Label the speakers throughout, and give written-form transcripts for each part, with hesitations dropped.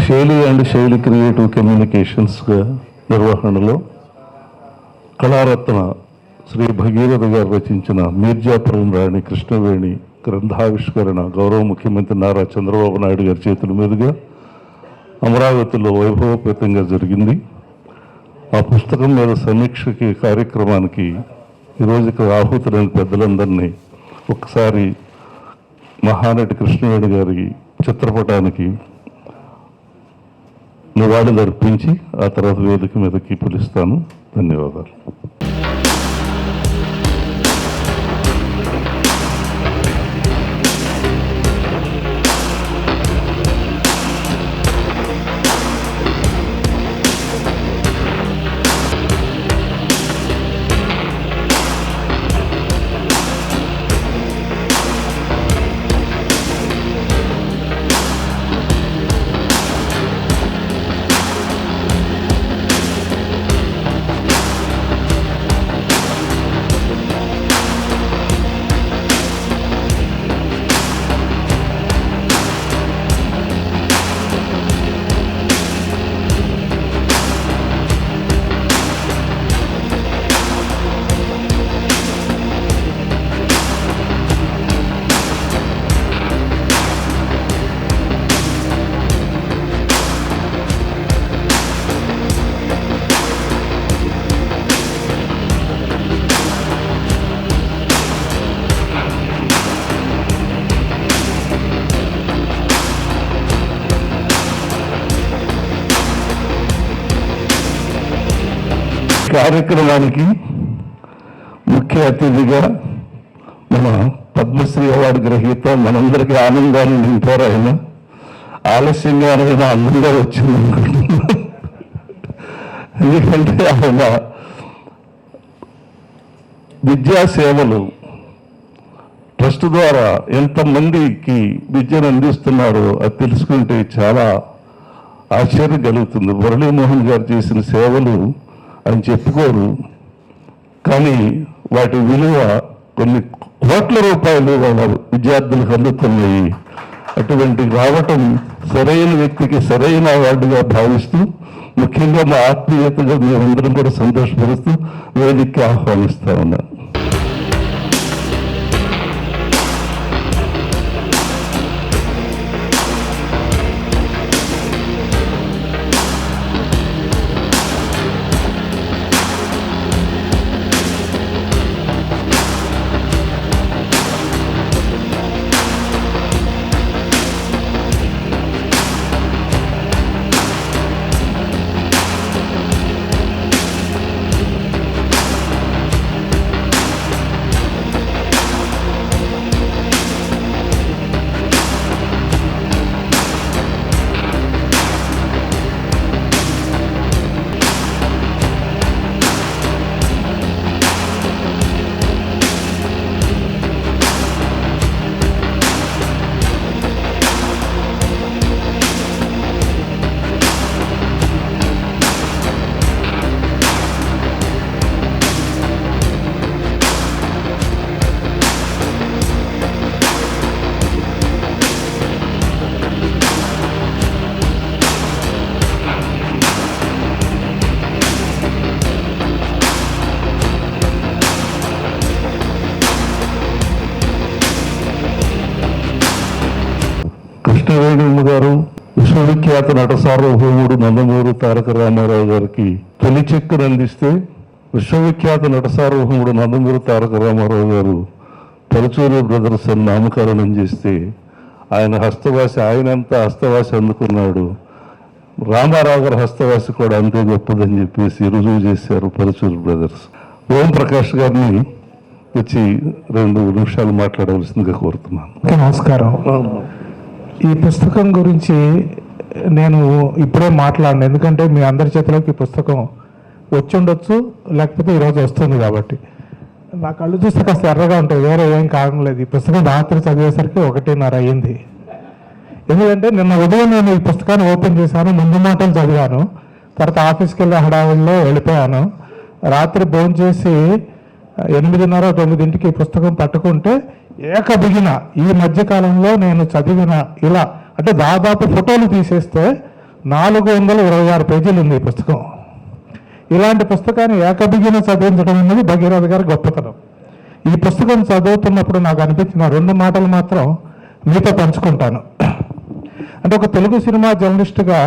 Speaker 1: శైలి అండ్ శైలి creative communications నిర్వహణలో కళారత్న శ్రీ భగీరథ గారు రచించిన మీర్జాపురం రాణి కృష్ణవేణి గ్రంథావిష్కరణ గౌరవ ముఖ్యమంత్రి నారా చంద్రబాబు నాయుడు గారి చేతుల మీదుగా అమరావతిలో వైభవపేతంగా జరిగింది. ఆ పుస్తకం మీద సమీక్షకి కార్యక్రమానికి ఈరోజు ఇక్కడ ఆహుతులైన పెద్దలందరినీ ఒకసారి మహానటి కృష్ణవేణి గారి చిత్రపటానికి నివాళులు అర్పించి ఆ తర్వాత వేదిక మీదకి పిలుస్తాను. ధన్యవాదాలు. కార్యక్రమానికి ముఖ్య అతిథిగా మన పద్మశ్రీ అవార్డు గ్రహీత మనందరికీ ఆనందాన్ని నింపారు. ఆయన ఆలస్యంగా ఆయన అందంగా వచ్చింది అనుకుంటున్నాను. ఎందుకంటే ఆయన విద్యా సేవలు ట్రస్ట్ ద్వారా ఎంతమందికి విద్యను అందిస్తున్నారో అది తెలుసుకుంటే చాలా ఆశ్చర్యం కలుగుతుంది. మురళీమోహన్ గారు చేసిన సేవలు అని చెప్పుకోరు, కానీ వాటి విలువ కొన్ని కోట్ల రూపాయలు వాళ్ళ విద్యార్థులకు అందుతున్నాయి. అటువంటి రావటం సరైన వ్యక్తికి సరైన అవార్డుగా భావిస్తూ, ముఖ్యంగా మా ఆత్మీయతగా మేమందరం కూడా సంతోషపరుస్తూ వేదికకి ఆహ్వానిస్తా ఉన్నాను. కృష్ణవేణి గారు విశ్వవిఖ్యాత నట సార్వభౌముడు నందమూరి తారక రామారావు గారికి తొలి చెక్కును అందిస్తే, విశ్వవిఖ్యాత నట సార్వభౌముడు నందమూరి తారక రామారావు గారు పరుచూరి బ్రదర్స్ అని నామకరణం చేస్తే ఆయన హస్తవాసి, ఆయనంతా హస్తవాసి అందుకున్నాడు. రామారావు గారి హస్తవాసి కూడా అంతే గొప్పదని చెప్పేసి రుజువు చేశారు పరుచూరి బ్రదర్స్. ఓం ప్రకాష్ గారిని వచ్చి 2 నిమిషాలు మాట్లాడవలసిందిగా కోరుతున్నాను.
Speaker 2: నమస్కారం. ఈ పుస్తకం గురించి నేను ఇప్పుడే మాట్లాడను, ఎందుకంటే మీ అందరి చేతిలోకి ఈ పుస్తకం వచ్చి ఉండొచ్చు, లేకపోతే ఈరోజు వస్తుంది కాబట్టి. నా కళ్ళు చూస్తే కాస్త ఎర్రగా ఉంటాయి, వేరే ఏం కారణం లేదు. ఈ పుస్తకం రాత్రి చదివేసరికి 1:30 అయ్యింది. ఎందుకంటే నిన్న ఉదయం నేను ఈ పుస్తకాన్ని ఓపెన్ చేశాను, ముందు మాటలు చదివాను, తర్వాత ఆఫీస్కి వెళ్ళి హడావుల్లో వెళ్ళిపోయాను. రాత్రి భోజనం చేసి 8:30-9 పుస్తకం పట్టుకుంటే ఏకబిగిన ఈ మధ్యకాలంలో నేను చదివిన ఇలా అంటే దాదాపు ఫోటోలు తీసేస్తే 426 పేజీలు ఉంది ఈ పుస్తకం. ఇలాంటి పుస్తకాన్ని ఏకబిగిన చదివించడం అనేది భగీరథ గారి గొప్పతనం. ఈ పుస్తకం చదువుతున్నప్పుడు నాకు అనిపించిన 2 మాటలు మాత్రం మీతో పంచుకుంటాను. అంటే ఒక తెలుగు సినిమా జర్నలిస్టుగా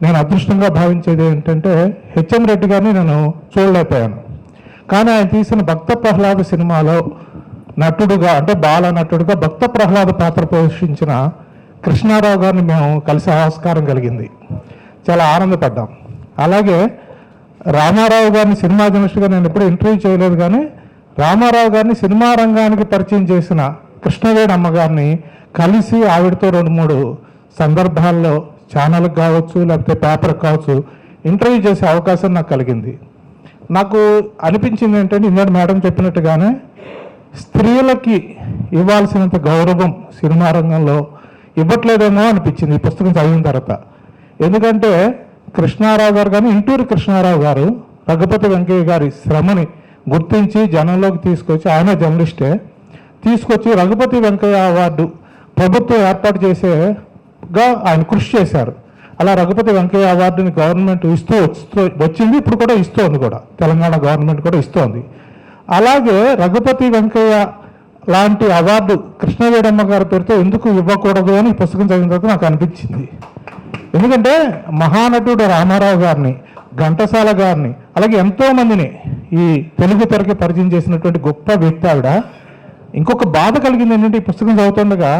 Speaker 2: నేను అదృష్టంగా భావించేది ఏంటంటే హెచ్ఎం రెడ్డి గారిని నేను చూడలేకపోయాను. కానీ ఆయన తీసిన భక్త ప్రహ్లాద సినిమాలో నటుడుగా అంటే బాల నటుడుగా భక్త ప్రహ్లాద పాత్ర పోషించిన కృష్ణారావు గారిని మేము కలిసి ఆస్కారం కలిగింది. చాలా ఆనందపడ్డాం. అలాగే రామారావు గారిని సినిమా జర్నలిస్టుగా నేను ఎప్పుడు ఇంటర్వ్యూ చేయలేదు, కానీ రామారావు గారిని సినిమా రంగానికి పరిచయం చేసిన కృష్ణవేణి అమ్మగారిని కలిసి ఆవిడతో 2-3 సందర్భాల్లో ఛానల్కి కావచ్చు లేకపోతే పేపర్కి కావచ్చు ఇంటర్వ్యూ చేసే అవకాశం నాకు కలిగింది. నాకు అనిపించింది ఏంటంటే ఇందాక మేడం చెప్పినట్టుగానే స్త్రీలకి ఇవ్వాల్సినంత గౌరవం సినిమా రంగంలో ఇవ్వట్లేదేమో అనిపించింది ఈ పుస్తకం చదివిన తర్వాత. ఎందుకంటే కృష్ణారావు గారు కానీ ఇంటూరి కృష్ణారావు గారు రఘుపతి వెంకయ్య గారి శ్రమని గుర్తించి జనంలోకి తీసుకొచ్చి, ఆయన జర్నలిస్టే, తీసుకొచ్చి రఘుపతి వెంకయ్య అవార్డు ప్రభుత్వం ఏర్పాటు చేసేగా ఆయన కృషి చేశారు. అలా రఘుపతి వెంకయ్య అవార్డుని గవర్నమెంట్ వచ్చింది, ఇప్పుడు కూడా ఇస్తోంది, కూడా తెలంగాణ గవర్నమెంట్ కూడా ఇస్తోంది. అలాగే రఘుపతి వెంకయ్య లాంటి అవార్డు కృష్ణవేణమ్మ గారి పేరుతో ఎందుకు ఇవ్వకూడదు అని ఈ పుస్తకం చదివిన తర్వాత నాకు అనిపించింది. ఎందుకంటే మహానటుడు రామారావు గారిని, ఘంటసాల గారిని, అలాగే ఎంతోమందిని ఈ తెలుగు తెరకి పరిచయం చేసినటువంటి గొప్ప వ్యక్తి ఆవిడ. ఇంకొక బాధ కలిగింది ఏంటంటే ఈ పుస్తకం చదువుతుండగా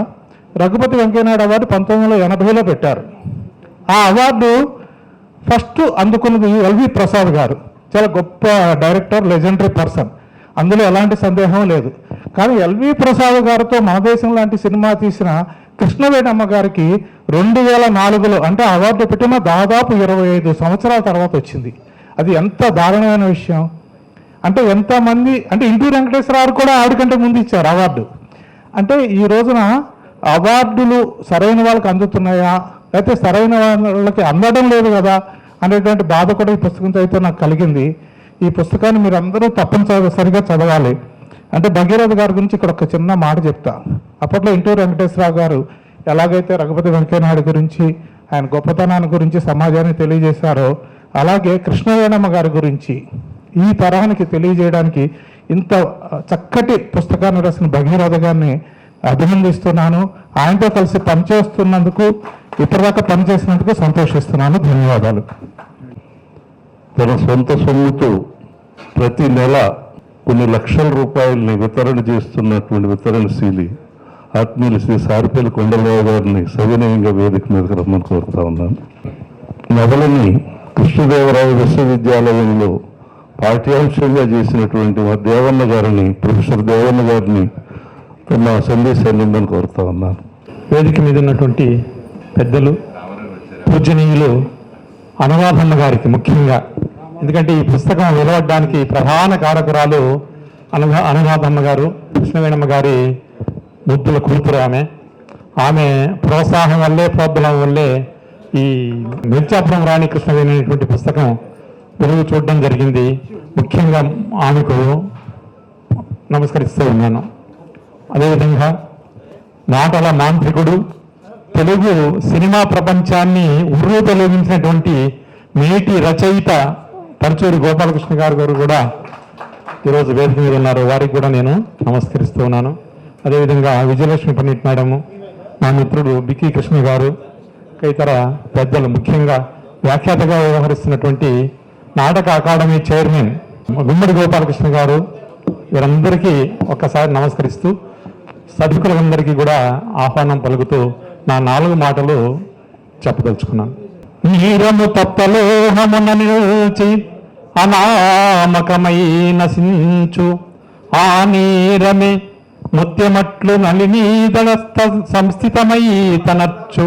Speaker 2: రఘుపతి వెంకయ్యనాయుడు అవార్డు 1980లో పెట్టారు. ఆ అవార్డు ఫస్ట్ అందుకున్నది ఎల్వి ప్రసాద్ గారు. చాలా గొప్ప డైరెక్టర్, లెజెండరీ పర్సన్, అందులో ఎలాంటి సందేహం లేదు. కానీ ఎల్వి ప్రసాద్ గారితో మన దేశం లాంటి సినిమా తీసిన కృష్ణవేణి అమ్మ గారికి 2004లో అంటే అవార్డు పెట్టిన దాదాపు 25 సంవత్సరాల తర్వాత వచ్చింది. అది ఎంత దారుణమైన విషయం అంటే ఎంతమంది అంటే ఇంటూరి వెంకటేశ్వరరావు కూడా ఆవిడకంటే ముందు ఇచ్చారు అవార్డు. అంటే ఈ రోజున అవార్డులు సరైన వాళ్ళకి అందుతున్నాయా లేకపోతే సరైన వాళ్ళకి అందడం లేదు కదా అనేటువంటి బాధ కూడా ఈ పుస్తకం చదివితే నాకు కలిగింది. ఈ పుస్తకాన్ని మీరు అందరూ తప్పనిసరిగా చదవాలి. అంటే భగీరథ గారి గురించి ఇక్కడ ఒక చిన్న మాట చెప్తా. అప్పట్లో ఇంటూరి వెంకటేశ్వరరావు గారు ఎలాగైతే రఘుపతి వెంకయ్యనాయుడు గురించి, ఆయన గొప్పతనాన్ని గురించి సమాజానికి తెలియజేశారో, అలాగే కృష్ణవేణమ్మ గారి గురించి ఈ తరానికి తెలియజేయడానికి ఇంత చక్కటి పుస్తకాన్ని రాసిన భగీరథ గారిని అభినందిస్తున్నాను. ఆయనతో కలిసి పనిచేస్తున్నందుకు, ఇప్పటిదాకా పనిచేసినందుకు సంతోషిస్తున్నాను. ధన్యవాదాలు.
Speaker 1: తన సొంత సొమ్ముతో ప్రతి నెల కొన్ని లక్షల రూపాయలని వితరణ చేస్తున్నటువంటి వితరణశీలి ఆత్మీయులు శ్రీ సారిపల్లి కొండలరావు గారిని సవినయంగా వేదిక మీదకి రమ్మని కోరుతా ఉన్నాను. నవలని కృష్ణదేవరాయ విశ్వవిద్యాలయంలో పాఠ్యాంశంగా చేసినటువంటి మా దేవన్న గారిని, ప్రొఫెసర్ దేవన్న గారిని తమ సందేశాన్ని ఇమ్మని కోరుతా ఉన్నాను.
Speaker 3: వేదిక మీద ఉన్నటువంటి పెద్దలు, పూజనీయులు అనురాధమ్మ గారికి ముఖ్యంగా, ఎందుకంటే ఈ పుస్తకం వెలువడడానికి ప్రధాన కారకురాలు అనురాధమ్మ గారు, కృష్ణవేణమ్మ గారి ముద్దుల కూతురు. ఆమె ప్రోత్సాహం వల్లే, ప్రోద్బలం వల్లే ఈ మిర్చాపురం రాణి కృష్ణవేణి అనేటువంటి పుస్తకం వెలుగు చూడడం జరిగింది. ముఖ్యంగా ఆమెకు నమస్కరిస్తూ ఉన్నాను. అదేవిధంగా మాటల మాంత్రికుడు, తెలుగు సినిమా ప్రపంచాన్ని ఉర్రూ తొలగించినటువంటి మేటి రచయిత పరచూరి గోపాలకృష్ణ గారు కూడా ఈరోజు వేదిక మీద ఉన్నారు. వారికి కూడా నేను నమస్కరిస్తూ ఉన్నాను. అదేవిధంగా విజయలక్ష్మి పండిట్ మేడము, నా మిత్రుడు బిక్కి కృష్ణ గారు, ఇతర పెద్దలు, ముఖ్యంగా వ్యాఖ్యాతగా వ్యవహరిస్తున్నటువంటి నాటక అకాడమీ చైర్మన్ గుమ్మడి గోపాలకృష్ణ గారు, వీరందరికీ ఒక్కసారి నమస్కరిస్తూ సభికులందరికీ కూడా ఆహ్వానం పలుకుతూ నా 4 మాటలు చెప్పదలుచుకున్నాను. నీరము తప్పలోహమున నిల్చి అనామకమై నశించు ఆ నీరమే ముత్యమట్లు నలినీదళ సంస్థితమై తనర్చు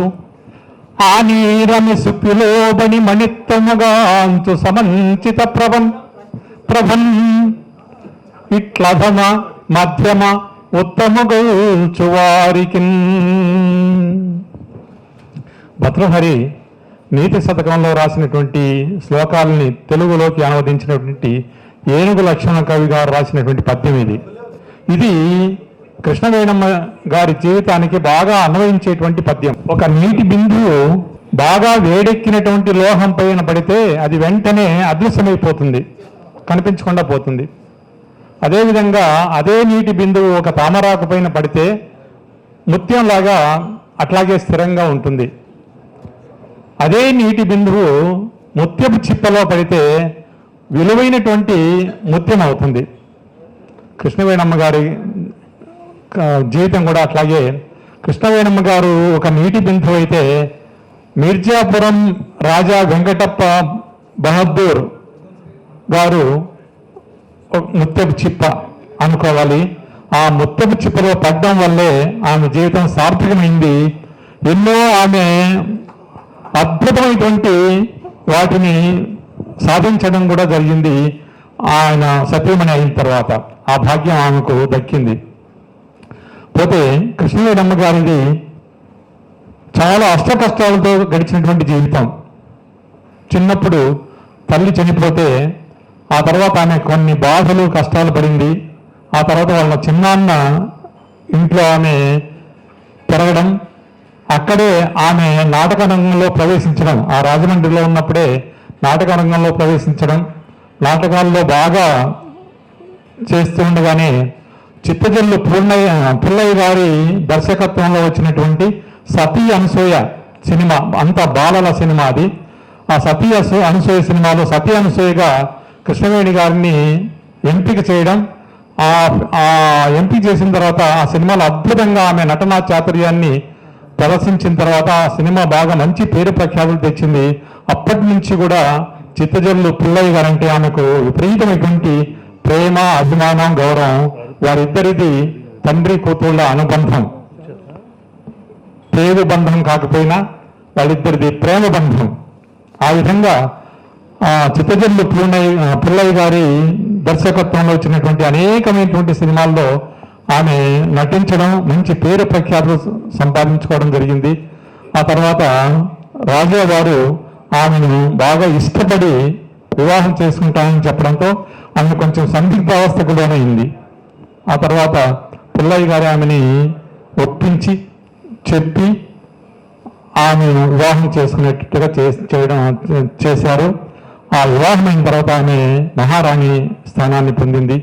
Speaker 3: ఆ నీరమి సుప్పిలోబని మణిత్తముగాంచు సమంచిత ప్రభన్ ఇట్లధమ మధ్యమ ఉత్తమగోల్చు వారికి. భర్తృహరి నీతి శతకంలో రాసినటువంటి శ్లోకాలని తెలుగులోకి అనువదించినటువంటి ఏనుగు లక్షణ కవి గారు రాసినటువంటి పద్యం ఇది. ఇది కృష్ణవేణమ్మ గారి జీవితానికి బాగా అన్వయించేటువంటి పద్యం. ఒక నీటి బిందువు బాగా వేడెక్కినటువంటి లోహం పైన పడితే అది వెంటనే అదృశ్యమైపోతుంది, కనిపించకుండా పోతుంది. అదేవిధంగా అదే నీటి బిందువు ఒక తామరాకు పైన పడితే ముత్యంలాగా అట్లాగే స్థిరంగా ఉంటుంది. అదే నీటి బిందువు ముత్యపు చిప్పలో పడితే విలువైనటువంటి ముత్యం అవుతుంది. కృష్ణవేణమ్మ గారి జీవితం కూడా అట్లాగే. కృష్ణవేణమ్మ గారు ఒక నీటి బిందువు అయితే మిర్జాపురం రాజా వెంకటప్ప బహదూర్ గారు ముత్తపు చిప్ప అనుకోవాలి. ఆ ముత్తపు చిప్పలో పడ్డం వల్లే ఆమె జీవితం సార్థకమైంది. ఎన్నో ఆమె అద్భుతమైనటువంటి వాటిని సాధించడం కూడా జరిగింది. ఆయన సత్యమణి అయిన తర్వాత ఆ భాగ్యం ఆమెకు దక్కింది. పోతే కృష్ణవేణమ్మ గారిది చాలా అష్ట కష్టాలతో గడిచినటువంటి జీవితం. చిన్నప్పుడు తల్లి చనిపోతే ఆ తర్వాత ఆమె కొన్ని బాధలు కష్టాలు పడింది. ఆ తర్వాత వాళ్ళ చిన్నాన్న ఇంట్లో ఆమె పెరగడం, అక్కడే ఆమె నాటక రంగంలో ప్రవేశించడం, ఆ రాజమండ్రిలో ఉన్నప్పుడే నాటక రంగంలో ప్రవేశించడం, నాటకాల్లో బాగా చేస్తూ ఉండగానే చిత్తజల్లు పుల్లయ్య గారి దర్శకత్వంలో వచ్చినటువంటి సతీ అనసూయ సినిమా, అంత బాలల సినిమా అది. ఆ సతీ అనసూయ సినిమాలో సతీ అనసూయగా కృష్ణవేణి గారిని ఎంపిక చేయడం, ఆ ఎంపిక చేసిన తర్వాత ఆ సినిమాలో అద్భుతంగా ఆమె నటనా చాతుర్యాన్ని ప్రదర్శించిన తర్వాత ఆ సినిమా బాగా మంచి పేరు ప్రఖ్యాతులు తెచ్చింది. అప్పటి నుంచి కూడా చిత్తజల్లు పుల్లయ్య గారంటే ఆమెకు విపరీతమైనటువంటి ప్రేమ, అభిమానం, గౌరవం. వారిద్దరిది తండ్రి కూతుళ్ళ అనుబంధం. పేరు బంధం కాకపోయినా వాళ్ళిద్దరిది ప్రేమ బంధం. ఆ విధంగా చిత్తజల్లు పుల్లయ్య గారి దర్శకత్వంలో వచ్చినటువంటి అనేకమైనటువంటి సినిమాల్లో ఆమె నటించడం, మంచి పేరు ప్రఖ్యాతులు సంపాదించుకోవడం జరిగింది. ఆ తర్వాత రాజా గారు ఆమెను బాగా ఇష్టపడి వివాహం చేసుకుంటానని చెప్పడంతో ఆమె కొంచెం సందిగ్ధావస్థకు లోనైంది. ఆ తర్వాత పుల్లయ్య గారు ఆమెని ఒప్పించి చెప్పి ఆమెను వివాహం చేసుకునేట్టుగా చేశారు. ఆ వివాహం అయిన తర్వాత ఆమె మహారాణి స్థానాన్ని పొందింది.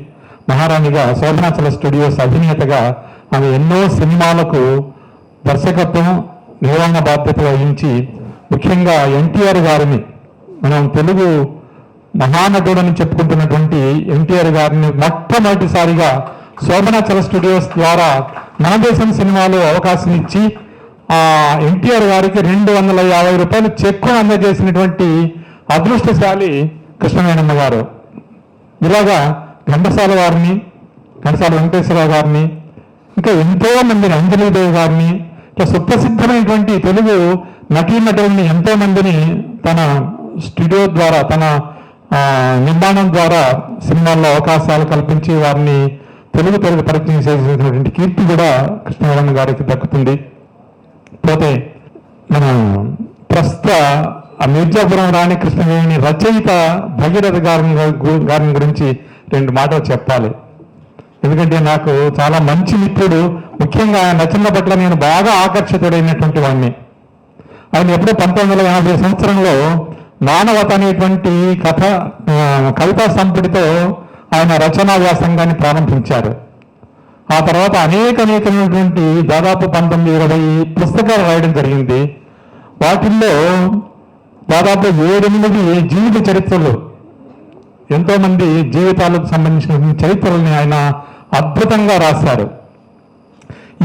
Speaker 3: మహారాణిగా శోభనాచల స్టూడియోస్ అధినేతగా ఆమె ఎన్నో సినిమాలకు దర్శకత్వం, నిర్వహణ బాధ్యత వహించి, ముఖ్యంగా ఎన్టీఆర్ గారిని, మనం తెలుగు మహానటుడని చెప్పుకుంటున్నటువంటి ఎన్టీఆర్ గారిని మొట్టమొదటిసారిగా శోభనాచల స్టూడియోస్ ద్వారా మన దేశం సినిమాలో అవకాశం ఇచ్చి ఆ ఎన్టీఆర్ గారికి 250 రూపాయలు చెక్కు అందజేసినటువంటి అదృష్టశాలి కృష్ణవేణమ్మ గారు. ఇలాగా ఘంటసాల వారిని, ఘంటసాల వెంకటేశ్వరరావు గారిని, ఇంకా ఎంతో మందిని, అంజలీదేవి గారిని, ఇట్లా సుప్రసిద్ధమైనటువంటి తెలుగు నటీనటుల్ని ఎంతో మందిని తన స్టూడియో ద్వారా, తన నిర్మాణం ద్వారా సినిమాల్లో అవకాశాలు కల్పించి వారిని తెలుగు పరిచయం చేసినటువంటి కీర్తి కూడా కృష్ణవేణమ్మ గారికి దక్కుతుంది. పోతే మన ప్రస్తుత మిర్జాపురం రాణి కృష్ణవేణి రచయిత భగీరథ గారిని గురించి 2 మాటలు చెప్పాలి. ఎందుకంటే నాకు చాలా మంచి మిత్రుడు. ముఖ్యంగా ఆయన రచనల పట్ల నేను బాగా ఆకర్షితుడైనటువంటి వాడిని. ఆయన ఎప్పుడో 1950 సంవత్సరంలో మానవత అనేటువంటి కవితా సంపుటితో ఆయన రచనా వ్యాసంగాన్ని ప్రారంభించారు. ఆ తర్వాత అనేకమైనటువంటి దాదాపు 19-20 పుస్తకాలు రాయడం జరిగింది. వాటిల్లో దాదాపు 7-8 జీవిత చరిత్రలు, ఎంతోమంది జీవితాలకు సంబంధించిన చరిత్రలని ఆయన అద్భుతంగా రాశారు.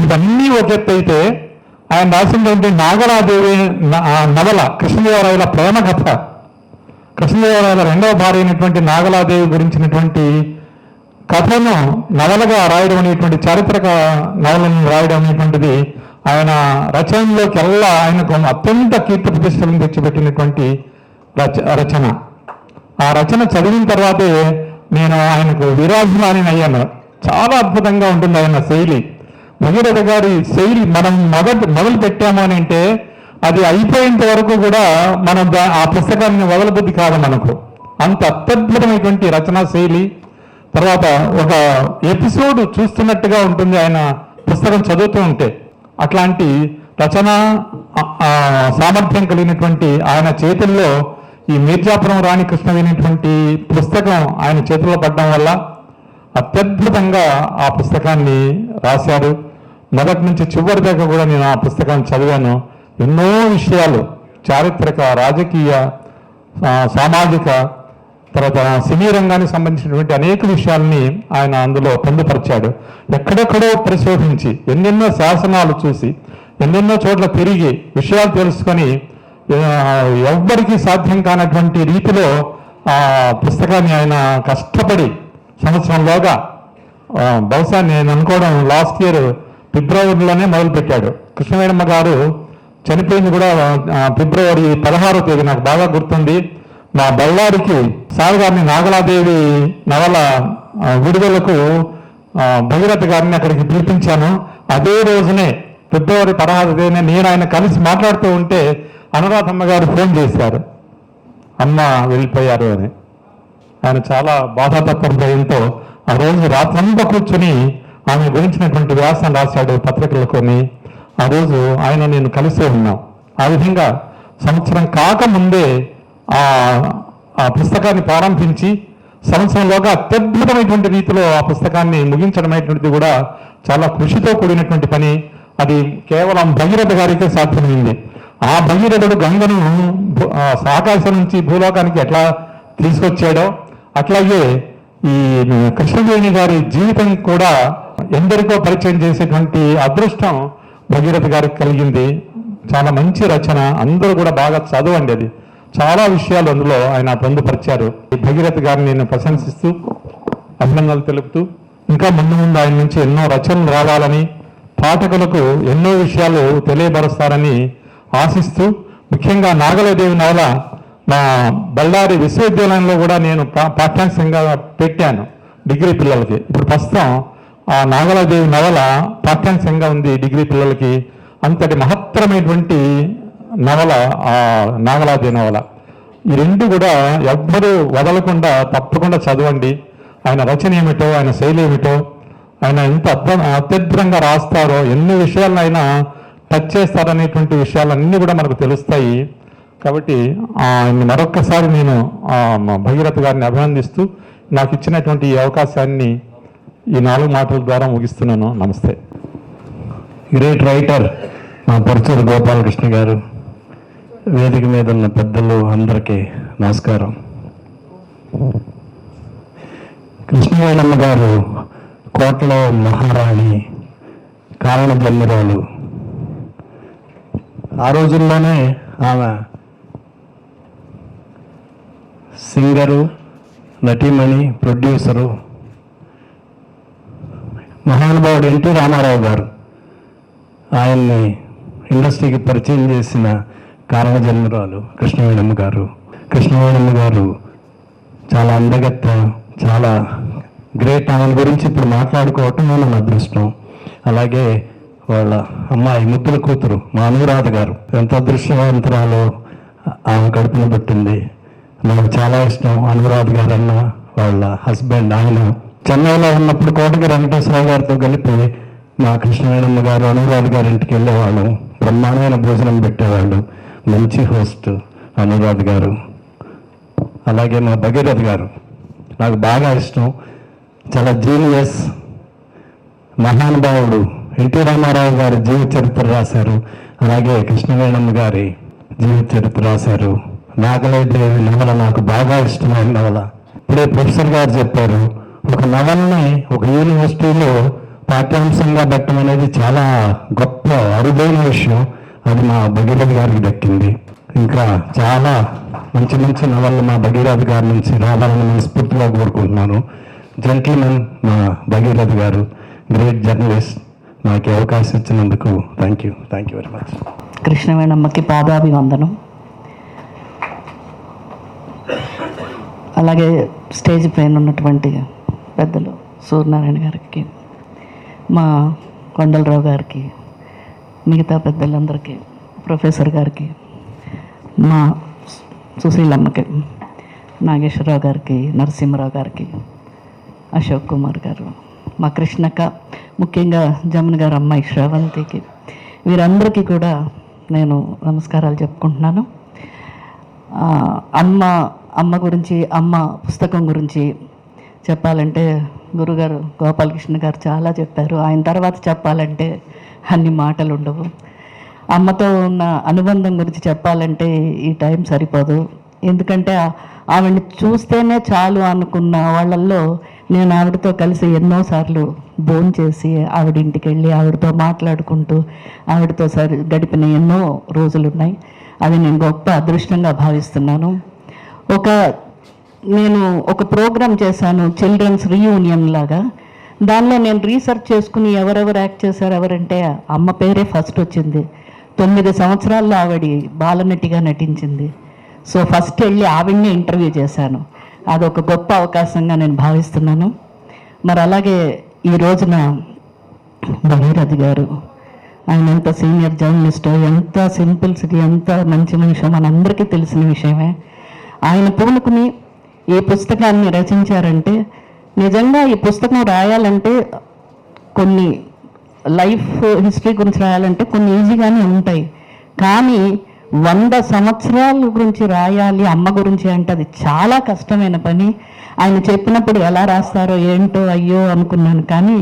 Speaker 3: ఇవన్నీ ఒక ఎత్తు అయితే ఆయన రాసినటువంటి నాగలాదేవి నవల, కృష్ణదేవరాయల ప్రేమ కథ, కృష్ణదేవరాయల 2వ భార్య అయినటువంటి నాగలాదేవి గురించినటువంటి కథను నవలగా రాయడం అనేటువంటి చారిత్రక నవలను రాయడం అనేటువంటిది ఆయన రచనలోకి ఆయనకు అత్యంత కీర్తి ప్రతిష్టలను తెచ్చిపెట్టినటువంటి రచన. ఆ రచన చదివిన తర్వాతే నేను ఆయనకు విరాజమాని అయ్యాను. చాలా అద్భుతంగా ఉంటుంది ఆయన శైలి. భగీరథ గారి శైలి మనం మొదలు పెట్టాము అని అంటే అది అయిపోయేంత వరకు కూడా మనం ఆ పుస్తకాన్ని వదలబుద్ధి కాదు మనకు. అంత అత్యద్భుతమైనటువంటి రచనా శైలి. తర్వాత ఒక ఎపిసోడ్ చూస్తున్నట్టుగా ఉంటుంది ఆయన పుస్తకం చదువుతూ ఉంటే. అట్లాంటి రచన సామర్థ్యం కలిగినటువంటి ఆయన చేతుల్లో ఈ మీర్జాపురం రాణి కృష్ణవేణి పుస్తకం ఆయన చేతుల్లో పడడం వల్ల అత్యద్భుతంగా ఆ పుస్తకాన్ని రాశారు. మొదటి నుంచి చివరి దాకా కూడా నేను ఆ పుస్తకాన్ని చదివాను. ఎన్నో విషయాలు చారిత్రక, రాజకీయ, సామాజిక, తర్వాత సినీ రంగానికి సంబంధించినటువంటి అనేక విషయాల్ని ఆయన అందులో పొందుపరిచాడు. ఎక్కడెక్కడో పరిశోధించి, ఎన్నెన్నో శాసనాలు చూసి, ఎన్నెన్నో చోట్ల తిరిగి విషయాలు తెలుసుకొని ఎవ్వరికీ సాధ్యం కానటువంటి రీతిలో ఆ పుస్తకాన్ని ఆయన కష్టపడి సంవత్సరంలోగా, బహుశా నేను అనుకోవడం లాస్ట్ ఇయర్ ఫిబ్రవరిలోనే మొదలుపెట్టాడు. కృష్ణవేణమ్మ గారు చనిపోయింది కూడా ఫిబ్రవరి 16వ తేదీ, నాకు బాగా గుర్తుంది. మా బళ్ళారికి సార్ గారిని, నాగలాదేవి నవల విడుదలకు భగీరథ గారిని అక్కడికి పిలిపించాను. అదే రోజునే ఫిబ్రవరి 16వ తేదీన నేను ఆయన కలిసి మాట్లాడుతూ ఉంటే అనురాధమ్మ గారు ఫోన్ చేశారు, అమ్మ వెళ్ళిపోయారు అని. ఆయన చాలా బాధాతత్వంతో ఆ రోజు రాత్రంతా కూర్చొని ఆమె గురించినటువంటి వ్యాసం రాశాడు పత్రికలకొని. ఆ రోజు ఆయన నేను కలిసే ఉన్నాం. ఆ విధంగా సంవత్సరం కాకముందే ఆ పుస్తకాన్ని ప్రారంభించి సంవత్సరంలోగా అత్యద్భుతమైనటువంటి రీతిలో ఆ పుస్తకాన్ని ముగించడం అనేటువంటిది కూడా చాలా కృషితో కూడినటువంటి పని. అది కేవలం భగీరథ గారికే సాధ్యమైంది. ఆ భగీరథుడు గంగను ఆకాశం నుంచి భూలోకానికి ఎట్లా తీసుకొచ్చాడో అట్లాగే ఈ కృష్ణవేణి గారి జీవితం కూడా ఎందరికో పరిచయం చేసేటువంటి అదృష్టం భగీరథ గారికి కలిగింది. చాలా మంచి రచన, అందరూ కూడా బాగా చదవండి. అది చాలా విషయాలు అందులో ఆయన పొందుపరిచారు. భగీరథ గారిని నేను ప్రశంసిస్తూ, అభినందనలు తెలుపుతూ, ఇంకా ముందు ముందు ఆయన నుంచి ఎన్నో రచనలు రావాలని, పాఠకులకు ఎన్నో విషయాలు తెలియబరుస్తారని ఆశిస్తూ, ముఖ్యంగా నాగలదేవి నవల మా బళ్ళారి విశ్వవిద్యాలయంలో కూడా నేను పాఠ్యాంశంగా పెట్టాను డిగ్రీ పిల్లలకి. ఇప్పుడు ప్రస్తుతం ఆ నాగలదేవి నవల పాఠ్యాంశంగా ఉంది డిగ్రీ పిల్లలకి. అంతటి మహత్తరమైనటువంటి నవల ఆ నాగలాదేవి నవల. ఈ రెండు కూడా ఎవ్వరూ వదలకుండా తప్పకుండా చదవండి. ఆయన రచన ఏమిటో, ఆయన శైలి ఏమిటో, ఆయన ఎంత అత్యద్భుతంగా రాస్తారో, ఎన్ని విషయాలను ఆయన టచ్ చేస్తారనేటువంటి విషయాలన్నీ కూడా మనకు తెలుస్తాయి. కాబట్టి ఆయన్ని మరొక్కసారి నేను భగీరథ గారిని అభినందిస్తూ నాకు ఇచ్చినటువంటి ఈ అవకాశాన్ని ఈ 4 మాటల ద్వారా ముగిస్తున్నాను. నమస్తే.
Speaker 4: గ్రేట్ రైటర్ మా పరుచూరు గోపాలకృష్ణ గారు, వేదిక మీద ఉన్న పెద్దలు అందరికీ నమస్కారం. కృష్ణవేణమ్మ గారు కోటలో మహారాణి, కారణ జన్మరాలు. ఆ రోజుల్లోనే ఆమె సింగరు, నటీమణి, ప్రొడ్యూసరు. మహానుభావుడు ఎన్టీ రామారావు గారు ఆయన్ని ఇండస్ట్రీకి పరిచయం చేసిన కారణ జన్మరాలు కృష్ణవేణమ్మ గారు. కృష్ణవేణమ్మ గారు చాలా అందగత్త, చాలా గ్రేట్. ఆమె గురించి ఇప్పుడు మాట్లాడుకోవటం మన అదృష్టం. అలాగే వాళ్ళ అమ్మాయి, ముద్దుల కూతురు మా అనురాధ గారు ఎంత అదృష్టవంతురాలో, ఆమె కడుపును పెట్టింది. నాకు చాలా ఇష్టం అనురాధ గారు అన్న వాళ్ళ హస్బెండ్. ఆయన చెన్నైలో ఉన్నప్పుడు కోటకి వెంకటేశ్వరరావు గారితో కలిపి మా కృష్ణవేణమ్మ గారు అనురాధ గారి ఇంటికి వెళ్ళేవాళ్ళం. బ్రహ్మాండమైన భోజనం పెట్టేవాళ్ళు. మంచి హోస్ట్ అనురాధ గారు. అలాగే మా భగీరథ గారు నాకు బాగా ఇష్టం. చాలా జీనియస్, మహానుభావుడు. ఎన్టీ రామారావు గారి జీవిత చరిత్ర రాశారు. అలాగే కృష్ణవేణమ్మ గారి జీవిత చరిత్ర రాశారు. నాగలదేవి నవల నాకు బాగా ఇష్టమైన నవల. ఇప్పుడే ప్రొఫెసర్ గారు చెప్పారు, ఒక నవల్ని ఒక యూనివర్సిటీలో పాఠ్యాంశంగా పెట్టడం అనేది చాలా గొప్ప అరుదైన విషయం. అది మా భగీరథ గారికి దక్కింది. ఇంకా చాలా మంచి మంచి నవళ్ళు మా భగీరథ గారి నుంచి రావాలని మనస్ఫూర్తిగా కోరుకుంటున్నాను. జెంటిల్మెన్ మా భగీరథ గారు, గ్రేట్ జర్నలిస్ట్. నాకు అవకాశం ఇచ్చినందుకు థ్యాంక్ యూ వెరీ మచ్.
Speaker 5: కృష్ణవేణమ్మకి పాదాభివందనం. అలాగే స్టేజ్ పైన ఉన్నటువంటి పెద్దలు సూర్యనారాయణ గారికి, మా కొండలరావు గారికి, మిగతా పెద్దలందరికీ, ప్రొఫెసర్ గారికి, మా సుశీలమ్మకి, నాగేశ్వరరావు గారికి, నరసింహరావు గారికి, అశోక్ కుమార్ గారు, మా కృష్ణక్క, ముఖ్యంగా జమున గారు అమ్మాయి శ్రవంతికి, వీరందరికీ కూడా నేను నమస్కారాలు చెప్పుకుంటున్నాను. అమ్మ గురించి, అమ్మ పుస్తకం గురించి చెప్పాలంటే గురుగారు గోపాలకృష్ణ గారు చాలా చెప్పారు. ఆయన తర్వాత చెప్పాలంటే అన్ని మాటలు ఉండవు. అమ్మతో ఉన్న అనుబంధం గురించి చెప్పాలంటే ఈ టైం సరిపోదు. ఎందుకంటే ఆవిడని చూస్తేనే చాలు అనుకున్న వాళ్ళల్లో నేను ఆవిడతో కలిసి ఎన్నోసార్లు భోంచేసి ఆవిడ ఇంటికి వెళ్ళి ఆవిడతో మాట్లాడుకుంటూ ఆవిడతో గడిపిన ఎన్నో రోజులు ఉన్నాయి. అది నేను గొప్ప అదృష్టంగా భావిస్తున్నాను. నేను ఒక ప్రోగ్రాం చేశాను, చిల్డ్రన్స్ రీయూనియన్ లాగా. దానిలో నేను రీసెర్చ్ చేసుకుని ఎవరెవరు యాక్ట్ చేశారు ఎవరంటే అమ్మ పేరే ఫస్ట్ వచ్చింది. 9 సంవత్సరాల్లో ఆవిడ బాలనటిగా నటించింది. సో ఫస్ట్ వెళ్ళి ఆవిడనే ఇంటర్వ్యూ చేశాను. అదొక గొప్ప అవకాశంగా నేను భావిస్తున్నాను. మరి అలాగే ఈ రోజున భగీరథి గారు, ఆయన ఎంత సీనియర్ జర్నలిస్ట్, ఎంత సింపుల్సిటీ, ఎంత మంచి మనిషి మనందరికీ తెలిసిన విషయమే. ఆయన పూనుకుని ఈ పుస్తకాన్ని రచించారంటే నిజంగా ఈ పుస్తకం రాయాలంటే కొన్ని లైఫ్ హిస్టరీ గురించి రాయాలంటే కొన్ని ఈజీగానే ఉంటాయి. కానీ 100 సంవత్సరాల గురించి రాయాలి అమ్మ గురించి అంటే అది చాలా కష్టమైన పని. ఆయన చెప్పినప్పుడు ఎలా రాస్తారో ఏంటో అయ్యో అనుకున్నాను. కానీ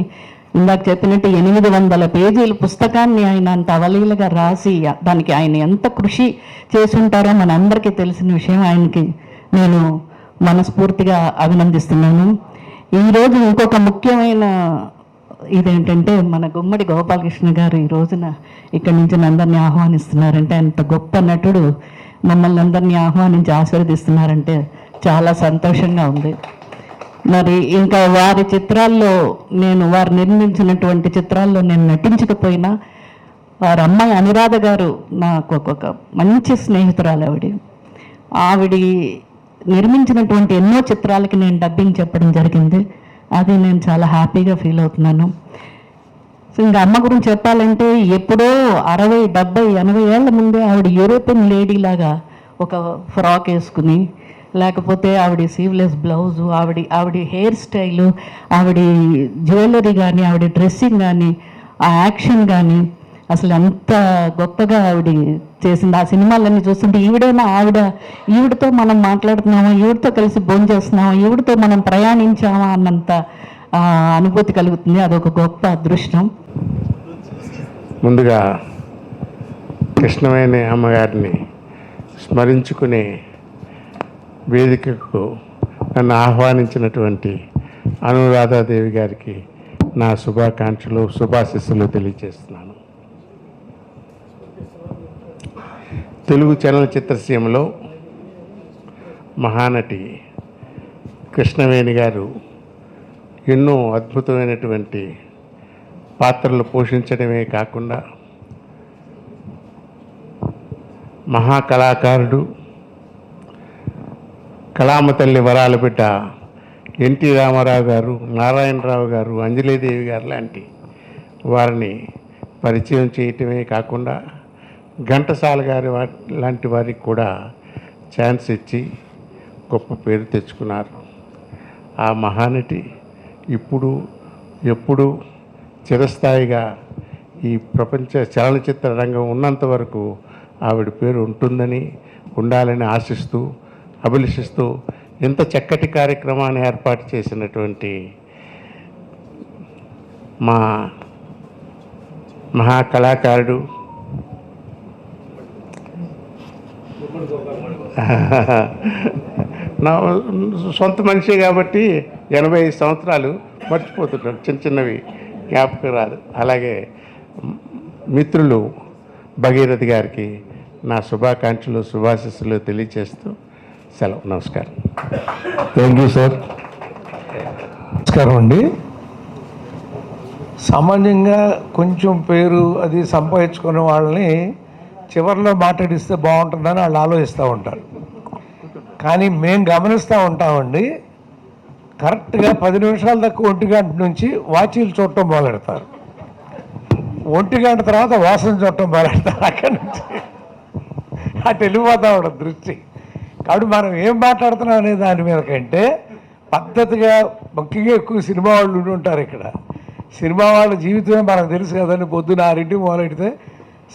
Speaker 5: ఇందాక చెప్పినట్టు 800 పేజీల పుస్తకాన్ని ఆయన అంత అవలీలగా రాసి దానికి ఆయన ఎంత కృషి చేసి ఉంటారో మనందరికీ తెలిసిన విషయం. ఆయనకి నేను మనస్ఫూర్తిగా అభినందిస్తున్నాను. ఈరోజు ఇంకొక ముఖ్యమైన ఇదేంటంటే మన గుమ్మడి గోపాలకృష్ణ గారు ఈ రోజున ఇక్కడి నుంచి అందరినీ ఆహ్వానిస్తున్నారంటే, అంత గొప్ప నటుడు మమ్మల్ని అందరినీ ఆహ్వానించి ఆశీర్వదిస్తున్నారంటే చాలా సంతోషంగా ఉంది. మరి ఇంకా వారి చిత్రాల్లో వారు నిర్మించినటువంటి చిత్రాల్లో నేను నటించకపోయినా వారి అమ్మాయి అనురాధ గారు నాకు ఒక మంచి స్నేహితురాలు. ఆవిడ నిర్మించినటువంటి ఎన్నో చిత్రాలకి నేను డబ్బింగ్ చెప్పడం జరిగింది. అది నేను చాలా హ్యాపీగా ఫీల్ అవుతున్నాను. సో ఇంకా అమ్మ గురించి చెప్పాలంటే ఎప్పుడో 60, 70, 80 ఏళ్ల ముందే ఆవిడ యూరోపియన్ లేడీ లాగా ఒక ఫ్రాక్ వేసుకుని, లేకపోతే ఆవిడ సీవ్లెస్ బ్లౌజు, ఆవిడ హెయిర్ స్టైలు, ఆవిడ జ్యువెలరీ కానీ, ఆవిడ డ్రెస్సింగ్ కానీ, ఆ యాక్షన్ కానీ అసలు ఎంత గొప్పగా ఆవిడ చేసింది. ఆ సినిమాలన్నీ చూస్తుంటే ఈవిడతో మనం మాట్లాడుతున్నామా, ఈవిడతో కలిసి భోంచేస్తున్నామా, ఈవిడతో మనం ప్రయాణించామా అన్నంత అనుభూతి కలుగుతుంది. అదొక గొప్ప అదృష్టం.
Speaker 6: ముందుగా కృష్ణవేణి అమ్మగారిని స్మరించుకునే వేదికకు నన్ను ఆహ్వానించినటువంటి అనురాధాదేవి గారికి నా శుభాకాంక్షలు, శుభాశీస్సులు తెలియజేస్తున్నాను. తెలుగు చలనచిత్ర సీమలో మహానటి కృష్ణవేణి గారు ఎన్నో అద్భుతమైనటువంటి పాత్రలు పోషించడమే కాకుండా మహాకళాకారుడు, కళామ తల్లి వరాల బిడ్డ ఎన్టీ రామారావు గారు, నారాయణరావు గారు, అంజలీదేవి గారు లాంటి వారిని పరిచయం చేయటమే కాకుండా ఘంటసాల గారి లాంటి వారికి కూడా ఛాన్స్ ఇచ్చి గొప్ప పేరు తెచ్చుకున్నారు. ఆ మహానటి ఎప్పుడు చిరస్థాయిగా ఈ ప్రపంచ చలనచిత్ర రంగం ఉన్నంత వరకు ఆవిడ పేరు ఉండాలని ఆశిస్తూ, అభిలషిస్తూ ఎంత చక్కటి కార్యక్రమాన్ని ఏర్పాటు చేసినటువంటి మా మహాకళాకారుడు నా సొంత మనిషి కాబట్టి 85 సంవత్సరాలు మర్చిపోతుంటాడు, చిన్నవి జ్ఞాపకం రాదు. అలాగే మిత్రులు భగీరథి గారికి నా శుభాకాంక్షలు, శుభాశీస్సులు తెలియజేస్తూ సెలవు. నమస్కారం.
Speaker 1: Thank you sir.
Speaker 2: నమస్కారం అండి. సామాన్యంగా కొంచెం పేరు అది సంపాదించుకునే వాళ్ళని చివరిలో మాట్లాడిస్తే బాగుంటుందని వాళ్ళు ఆలోచిస్తూ ఉంటారు. కానీ మేము గమనిస్తూ ఉంటామండి, కరెక్ట్గా 10 నిమిషాల దాకా 1 గంట నుంచి వాచీలు చూడటం మొదలెడతారు. 1 గంట తర్వాత వాసన చూడటం మొదలెడతారు. అక్కడి నుంచి అటు వెళ్ళిపోతూ ఉండదు దృష్టి. కాబట్టి మనం ఏం మాట్లాడుతున్నాం అనే దాని మీద కంటే పద్ధతిగా, ముఖ్యంగా ఎక్కువ సినిమా వాళ్ళు ఉండి ఉంటారు ఇక్కడ. సినిమా వాళ్ళ జీవితమే మనకు తెలుసు కదండి. పొద్దున 6 మొదలెడితే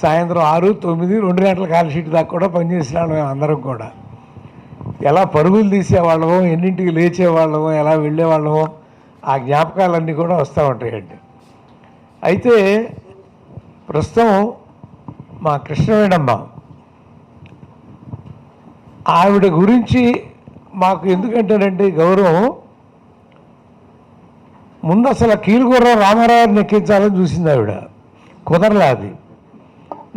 Speaker 7: సాయంత్రం 6, 9, 2 గంటల కాల్ షీట్ దాకా కూడా పనిచేసిన మేము అందరం కూడా. ఎలా పరుగులు తీసేవాళ్ళమో, ఎన్నింటికి లేచేవాళ్ళమో, ఎలా వెళ్ళేవాళ్ళమో ఆ జ్ఞాపకాలన్నీ కూడా వస్తూ ఉంటాయండి. అయితే ప్రస్తుతం మా కృష్ణవేణమ్మ, ఆవిడ గురించి మాకు ఎందుకంటేనంటే గౌరవం, ముందు అసలు కీలుగుర్రం రామారావుని ఎక్కించాలని చూసింది ఆవిడ, కుదరలే. అది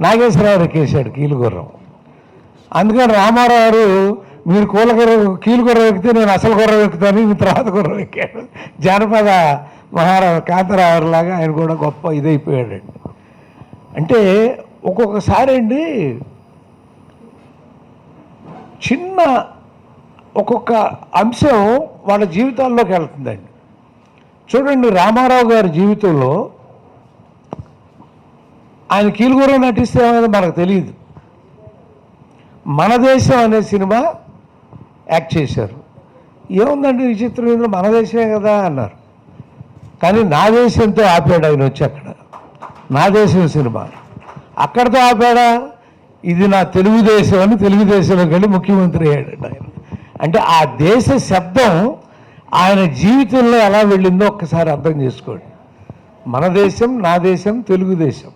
Speaker 7: నాగేశ్వరరావు ఎక్కేశాడు కీలుగుర్రం. అందుకని రామారావు మీరు కీలుగుర్రం ఎక్కితే నేను అసలు గుర్రం ఎక్కుతాను, మీ తర్వాత గుర్రం ఎక్కాడు. జానపద మహారాజు కాంతరావులాగా ఆయన కూడా గొప్ప ఇదైపోయాడండి. అంటే ఒక్కొక్కసారి అండి చిన్న ఒక్కొక్క అంశం వాళ్ళ జీవితాల్లోకి వెళ్తుందండి. చూడండి, రామారావు గారి జీవితంలో ఆయన కీలుగుర్రం నటిస్తే ఏమైనా మనకు తెలియదు. మన దేశం అనే సినిమా యాక్ట్ చేశారు. ఏముందండి విచిత్రం, ఇందులో మన దేశమే కదా అన్నారు. కానీ నా దేశంతో ఆపాడు ఆయన వచ్చి అక్కడ. నా దేశం సినిమా అక్కడితో ఆపాడా, ఇది నా తెలుగుదేశం అని తెలుగుదేశంలోకి వెళ్ళి ముఖ్యమంత్రి అయ్యాడు ఆయన. అంటే ఆ దేశ శబ్దం ఆయన జీవితంలో ఎలా వెళ్ళిందో ఒక్కసారి అర్థం చేసుకోండి. మన దేశం, నా దేశం, తెలుగుదేశం.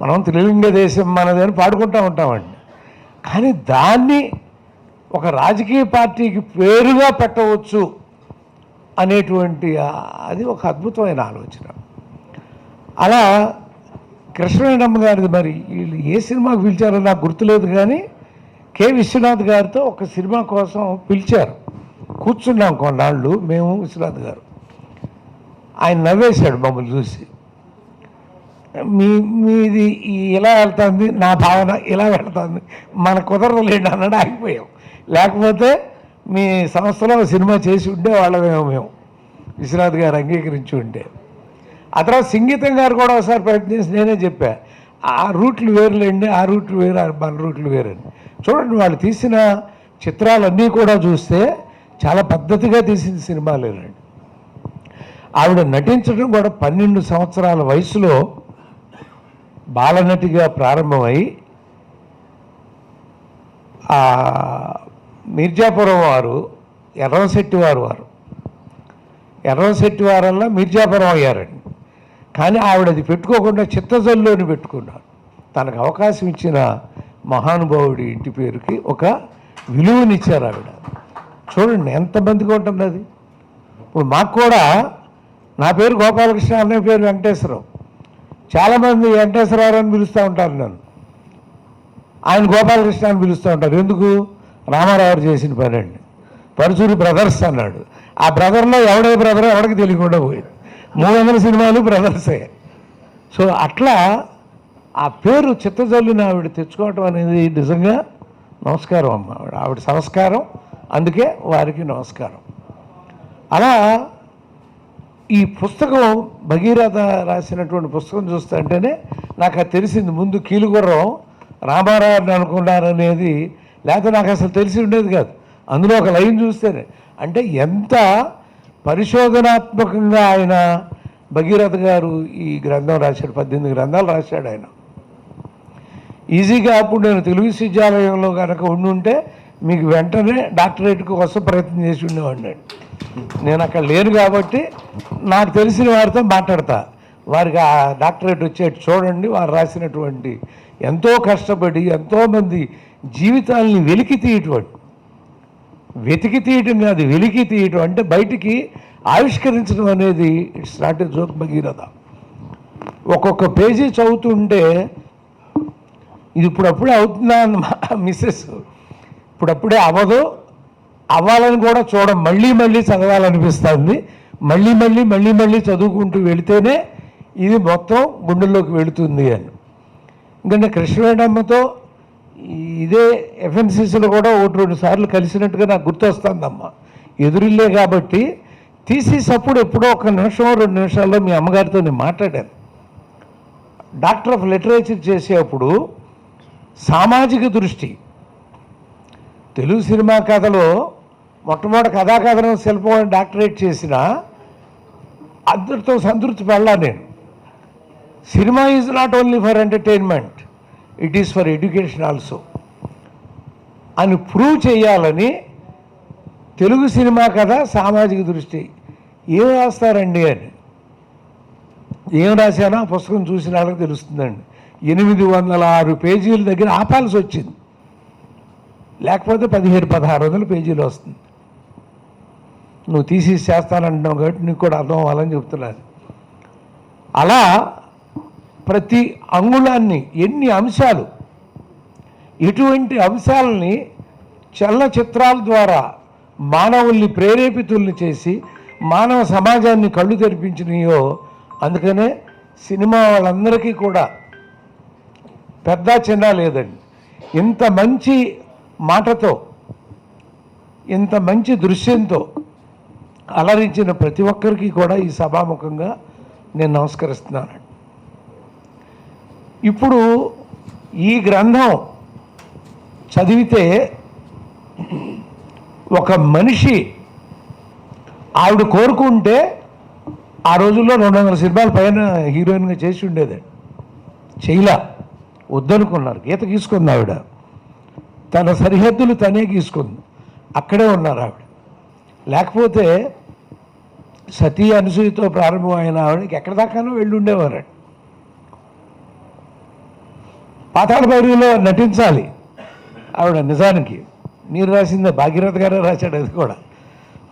Speaker 7: మనం త్రిలింగ దేశం మనది అని పాడుకుంటూ ఉంటామండి. కానీ దాన్ని ఒక రాజకీయ పార్టీకి పేరుగా పెట్టవచ్చు అనేటువంటి అది ఒక అద్భుతమైన ఆలోచన. అలా కృష్ణవేణమ్మ గారిది మరి వీళ్ళు ఏ సినిమాకు పిలిచారో నాకు గుర్తులేదు, కానీ కె విశ్వనాథ్ గారితో ఒక సినిమా కోసం పిలిచారు. కూర్చున్నాం కొన్నాళ్ళు మేము, విశ్వనాథ్ గారు. ఆయన నవ్వేశాడు మమ్మల్ని చూసి. మీది ఇలా వెళ్తుంది, నా భావన ఇలా వెళ్తుంది, మన కుదరలేండి అన్నాడు. ఆగిపోయాం. లేకపోతే మీ సంస్థలో సినిమా చేసి ఉంటే వాళ్ళమేమో మేము, విశ్వనాథ్ గారు అంగీకరించి ఉంటే. ఆ తర్వాత సంగీతం గారు కూడా ఒకసారి ప్రయత్నించి నేనే చెప్పా, ఆ రూట్లు వేరులేండి, ఆ రూట్లు వేరు, మన రూట్లు వేరండి. చూడండి, వాళ్ళు తీసిన చిత్రాలన్నీ కూడా చూస్తే చాలా పద్ధతిగా తీసిన సినిమాలేనండి. ఆవిడ నటించడం కూడా 12 సంవత్సరాల వయసులో బాలనటిగా ప్రారంభమై మిర్జాపురం వారు ఎర్రంశెట్టి వారల్లా మిర్జాపురం అయ్యారండి. కానీ ఆవిడ అది పెట్టుకోకుండా చిత్తజల్లుని పెట్టుకున్నారు. తనకు అవకాశం ఇచ్చిన మహానుభావుడి ఇంటి పేరుకి ఒక విలువనిచ్చారు ఆవిడ. చూడండి ఎంతమందికి ఉంటుంది అది. ఇప్పుడు మాకు కూడా నా పేరు గోపాలకృష్ణ, అనే పేరు వెంకటేశ్వరరావు. చాలామంది వెంకటేశ్వరరావు అని పిలుస్తూ ఉంటారు నన్ను, ఆయన గోపాలకృష్ణ అని పిలుస్తూ ఉంటారు. ఎందుకు? రామారావు చేసిన పని అండి. పరుచూరి బ్రదర్స్ అన్నాడు. ఆ బ్రదర్లో ఎవడే బ్రదరో ఎవరికి తెలియకుండా పోయింది. 300 సినిమాలు బ్రదర్సే. సో అట్లా ఆ పేరు చిత్తజల్లుని ఆవిడ తెచ్చుకోవటం అనేది నిజంగా నమస్కారం అమ్మ. ఆవిడ సంస్కారం, అందుకే వారికి నమస్కారం. అలా ఈ పుస్తకం భగీరథ రాసినటువంటి పుస్తకం చూస్తుంటేనే నాకు అది తెలిసింది. ముందు కీలుగుర్రం రామారావుని అనుకున్నారనేది, లేకపోతే నాకు అసలు తెలిసి ఉండేది కాదు. అందులో ఒక లైన్ చూస్తేనే అంటే ఎంత పరిశోధనాత్మకంగా ఆయన భగీరథ గారు ఈ గ్రంథం రాశాడు. 18 గ్రంథాలు రాశాడు ఆయన. ఈజీగా అప్పుడు నేను తెలుగు విశ్వవిద్యాలయంలో కనుక ఉండుంటే మీకు వెంటనే డాక్టరేట్ కోసం ప్రయత్నం చేసి ఉండేవాడిని. నేను అక్కడ లేను కాబట్టి నాకు తెలిసిన వారితో మాట్లాడతా, వారికి ఆ డాక్టరేట్ వచ్చేట్టు చూడండి. వారు రాసినటువంటి ఎంతో కష్టపడి ఎంతోమంది జీవితాలని వెలికి తీయటం కాదు, వెలికి తీయటం అంటే బయటికి ఆవిష్కరించడం అనేది it's not a joke. Bhagiratha ఒక్కొక్క పేజీ చదువుతుంటే ఇది ఇప్పుడప్పుడే అవుతుందా అని మిస్సెస్, ఇప్పుడప్పుడే అవ్వదు, అవ్వాలని కూడా మళ్ళీ మళ్ళీ చదవాలనిపిస్తుంది. మళ్ళీ చదువుకుంటూ వెళితేనే ఇది మొత్తం గుండెల్లోకి వెళుతుంది అని. ఎందుకంటే కృష్ణవేణమ్మతో ఇదే ఎఫ్ఎన్సీసీలో కూడా 1-2 సార్లు కలిసినట్టుగా నాకు గుర్తొస్తుందమ్మ. ఎదురిల్లే కాబట్టి తీసేసప్పుడు ఎప్పుడో 1 నిమిషం 2 నిమిషాల్లో మీ అమ్మగారితో నేను మాట్లాడాను. డాక్టర్ ఆఫ్ లిటరేచర్ చేసేటప్పుడు సామాజిక దృష్టి, తెలుగు సినిమా కథలో మొట్టమొదటి కథాకథనం శిల్పం డాక్టరేట్ చేసిన అందరితో సంతృప్తి పడలా నేను. Cinema is not only for entertainment, it is for education also అని ప్రూవ్ చేయాలని తెలుగు సినిమా కదా సామాజిక దృష్టి ఏం రాస్తారండి అని ఏం రాశానో ఆ పుస్తకం చూసిన వాళ్ళకి తెలుస్తుందండి. 806 పేజీల దగ్గర ఆపాల్సి వచ్చింది, లేకపోతే 1700-1600 పేజీలు వస్తుంది. నువ్వు తీసి చేస్తానంటున్నావు కాబట్టి నీకు కూడా అర్థం అవ్వాలని చెప్తున్నాను. అలా ప్రతి అంగుళాన్ని, ఎన్ని అంశాలు, ఇటువంటి అంశాలని చలనచిత్రాల ద్వారా మానవుల్ని ప్రేరేపితుల్ని చేసి మానవ సమాజాన్ని కళ్ళు తెరిపించినాయో, అందుకనే సినిమా వాళ్ళందరికీ కూడా పెద్ద చిన్న లేదండి. ఇంత మంచి మాటతో, ఇంత మంచి దృశ్యంతో అలరించిన ప్రతి ఒక్కరికి కూడా ఈ సభాముఖంగా నేను నమస్కరిస్తున్నాను. ఇప్పుడు ఈ గ్రంథం చదివితే ఒక మనిషి ఆవిడ కోరుకుంటే ఆ రోజుల్లో 200 సినిమాల పైన హీరోయిన్గా చేసి ఉండేది. చేయలా, వద్దనుకున్నారు. గీత గీసుకుంది ఆవిడ, తన సరిహద్దులు తనే గీసుకుంది, అక్కడే ఉన్నారు ఆవిడ. లేకపోతే సతీ అనసూయతో ప్రారంభమైన ఆవిడకి ఎక్కడి దాకానో వెళ్ళి ఉండేవారు. పాతాళ భైరవిలో నటించాలి ఆవిడ. నిజానికి మీరు రాసిందే, భాగీరథ గారే రాశాడు అది కూడా.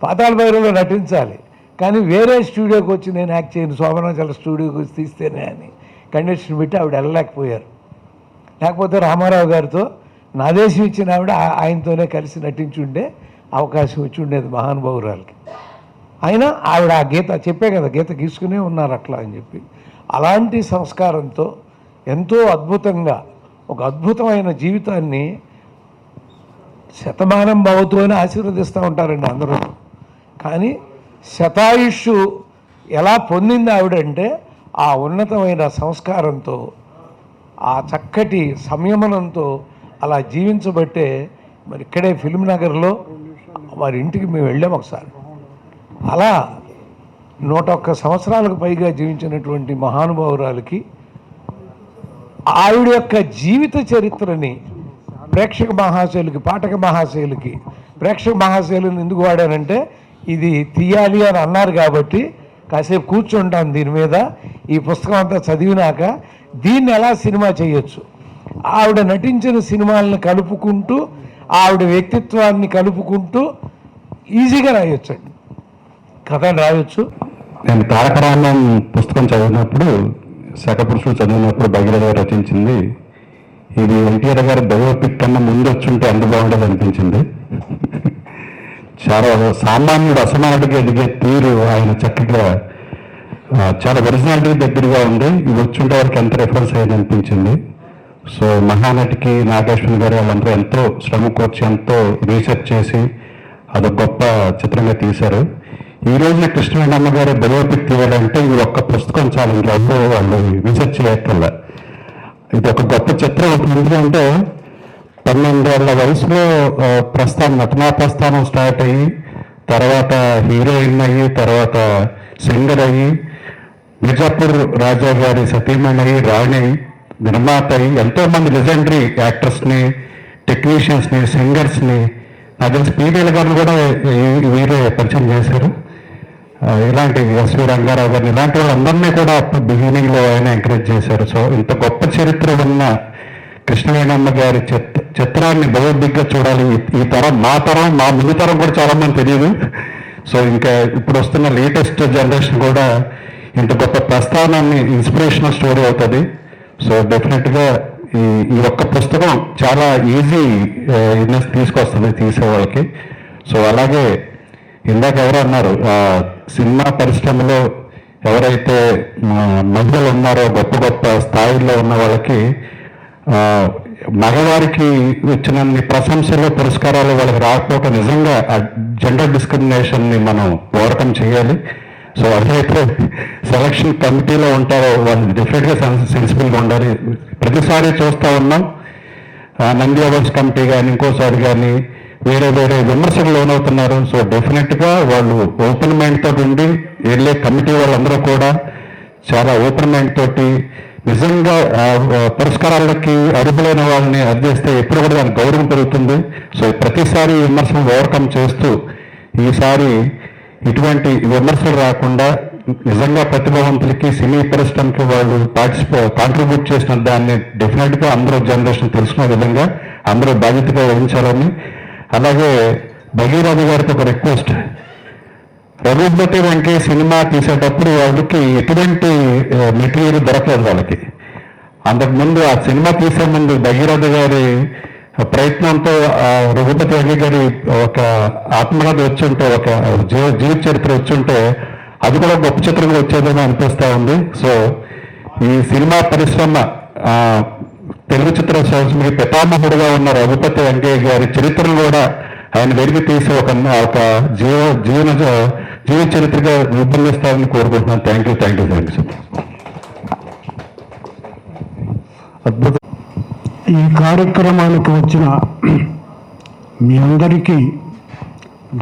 Speaker 7: పాతాళ భైరవిలో నటించాలి, కానీ వేరే స్టూడియోకి వచ్చి నేను యాక్ట్ చేయను, శోభనాచల స్టూడియోకి వచ్చి తీస్తేనే అని కండిషన్ పెట్టి ఆవిడ వెళ్ళలేకపోయారు. లేకపోతే రామారావు గారితో నాదేశం ఇచ్చిన ఆవిడ ఆయనతోనే కలిసి నటించి ఉండే అవకాశం వచ్చి ఉండేది మహానుభావురాలకి. అయినా ఆవిడ ఆ గీత చెప్పే కదా, గీత గీసుకునే ఉన్నారు అట్లా అని చెప్పి. అలాంటి సంస్కారంతో ఎంతో అద్భుతంగా ఒక అద్భుతమైన జీవితాన్ని శతమానం భవతు అని ఆశీర్వదిస్తూ ఉంటారండి అందరూ. కానీ శతాయుష్ ఎలా పొందింది ఆవిడంటే ఆ ఉన్నతమైన సంస్కారంతో, ఆ చక్కటి సంయమనంతో అలా జీవించబట్టే. మరి ఇక్కడే ఫిల్మ్ నగర్లో వారి ఇంటికి మేము వెళ్ళాం ఒకసారి. అలా 101 సంవత్సరాలకు పైగా జీవించినటువంటి మహానుభావురాలకి ఆవిడ యొక్క జీవిత చరిత్రని ప్రేక్షక మహాశయులకి, పాఠక మహాశయులకి, ప్రేక్షక మహాశయులను ఎందుకు వాడానంటే ఇది తీయాలి అని అన్నారు కాబట్టి కాసేపు కూర్చుంటాను దీని మీద. ఈ పుస్తకం అంతా చదివినాక దీన్ని ఎలా సినిమా చేయొచ్చు, ఆవిడ నటించిన సినిమాలను కలుపుకుంటూ, ఆవిడ వ్యక్తిత్వాన్ని కలుపుకుంటూ ఈజీగా రాయొచ్చండి, కథను రాయొచ్చు.
Speaker 3: నేను తారక రామన్ పుస్తకం చదివినప్పుడు, శకపురుషుడు చదివినప్పుడు భగీరథ గారు రచించింది, ఇది ఎన్టీఆర్ గారి బయోపిక్ కన్నా ముందు వచ్చుంటే అంత బాగుండదు అనిపించింది. చాలా సామాన్యుడు అసమానుడిగా ఎదిగే తీరు ఆయన చక్కగా చాలా ఒరిజినాలిటీ దగ్గరగా ఉంది. ఇది వచ్చుంటే వారికి ఎంత రెఫరెన్స్ అయ్యేది అనిపించింది. సో మహానటికి నాగేశ్వరి గారు వాళ్ళందరూ ఎంతో శ్రమ కూర్చి ఎంతో రీసెర్చ్ చేసి అదొక గొప్ప చిత్రంగా తీశారు. ఈ రోజున కృష్ణవేణమ్మ గారి బయోపిక్ తీయాలంటే ఇది ఒక్క పుస్తకం చాలా, ఇంట్లో వాళ్ళు రీసెర్చ్ చేయక్కర్లా. ఇది ఒక గొప్ప చిత్రం. ఎందుకంటే 12 ఏళ్ల వయసులో నటనా ప్రస్థానం స్టార్ట్ అయ్యి, తర్వాత హీరోయిన్ అయ్యి, తర్వాత సింగర్ అయ్యి, మిర్జాపూర్ రాజా గారి సతీమణి అయ్యి, రాణి అయ్యి, నిర్మాత అయ్యి, ఎంతోమంది లెజెండరీ యాక్టర్స్ని, టెక్నీషియన్స్ని, సింగర్స్ని, నాకు తెలిసి పీవీఎల్ గారిని కూడా వీరే పరిచయం చేశారు. ఇలాంటి ఎస్వి రంగారావు గారిని, ఇలాంటి వాళ్ళందరినీ కూడా బిగినింగ్లో ఆయన ఎంకరేజ్ చేశారు. సో ఇంత గొప్ప చరిత్ర ఉన్న కృష్ణవేణమ్మ గారి చిత్రాన్ని బయోపిక్గా చూడాలి. ఈ తరం, మా తరం, మా ముందు తరం కూడా చాలామంది తెలియదు. సో ఇంకా ఇప్పుడు వస్తున్న లేటెస్ట్ జనరేషన్ కూడా ఇంత గొప్ప ప్రస్థానాన్ని, ఇన్స్పిరేషనల్ స్టోరీ అవుతుంది. సో డెఫినెట్గా ఈ ఒక్క పుస్తకం చాలా ఈజీ ఇన్నెస్ తీసుకొస్తుంది తీసే వాళ్ళకి. సో అలాగే ఇందాక ఎవరు అన్నారు, సినిమా పరిశ్రమలో ఎవరైతే మహిళలు ఉన్నారో, గొప్ప గొప్ప స్థాయిల్లో ఉన్న వాళ్ళకి మగవారికి వచ్చినన్ని ప్రశంసలు, పురస్కారాలు వాళ్ళకి రాకపోతే నిజంగా జెండర్ డిస్క్రిమినేషన్ని మనం ఓవర్కమ్ చేయాలి. సో ఎవరైతే సెలక్షన్ కమిటీలో ఉంటారో వాళ్ళు డెఫినెట్గా సెన్సిబుల్గా ఉండాలి. ప్రతిసారి చూస్తూ ఉన్నాం, నంది అవార్డ్స్ కమిటీ కానీ ఇంకోసారి కానీ వేరే వేరే విమర్శలు లోనవుతున్నారు. సో డెఫినెట్గా వాళ్ళు ఓపెన్ మైండ్ తోటి ఉండి వెళ్ళే కమిటీ వాళ్ళందరూ కూడా చాలా ఓపెన్ మైండ్ తోటి నిజంగా పురస్కారాలకి అర్హులైన వాళ్ళని అందిస్తే ఎప్పుడు కూడా దానికి గౌరవం పెరుగుతుంది. సో ప్రతిసారి విమర్శలు ఓవర్కమ్ చేస్తూ ఈసారి ఇటువంటి విమర్శలు రాకుండా నిజంగా ప్రతిభావంతులకి సినీ పరిశ్రమకి వాళ్ళు కాంట్రిబ్యూట్ చేసిన దాన్ని డెఫినెట్గా అందరూ జనరేషన్ తెలుసుకునే విధంగా అందరూ బాధ్యతగా వహించాలని, అలాగే భగీరథ గారికి ఒక రిక్వెస్ట్, రఘుపతి వెంకీ సినిమా తీసేటప్పుడు వాళ్ళకి ఎటువంటి మెటీరియల్ దొరకలేదు వాళ్ళకి. అంతకుముందు ఆ సినిమా తీసే ముందు భగీరథ గారి ప్రయత్నంతో రఘుపతి వెంకీ గారి ఒక ఆత్మకథ వచ్చుంటే, ఒక జీవిత చరిత్ర వచ్చుంటే అది కూడా గొప్ప చిత్రంగా వచ్చేదని అనిపిస్తూ ఉంది. సో ఈ సినిమా పరిశ్రమ తెలుగు చిత్ర సంస్కృతికి పితామహుడుగా ఉన్న రఘుపతి వెంకయ్య గారి చరిత్రను కూడా ఆయన వెలికి తీసి ఒక జీవ చరిత్రగా రూపొందిస్తారని కోరుకుంటున్నాను. Thank you sir.
Speaker 1: అద్భుతం.
Speaker 8: ఈ కార్యక్రమానికి వచ్చిన మీ అందరికీ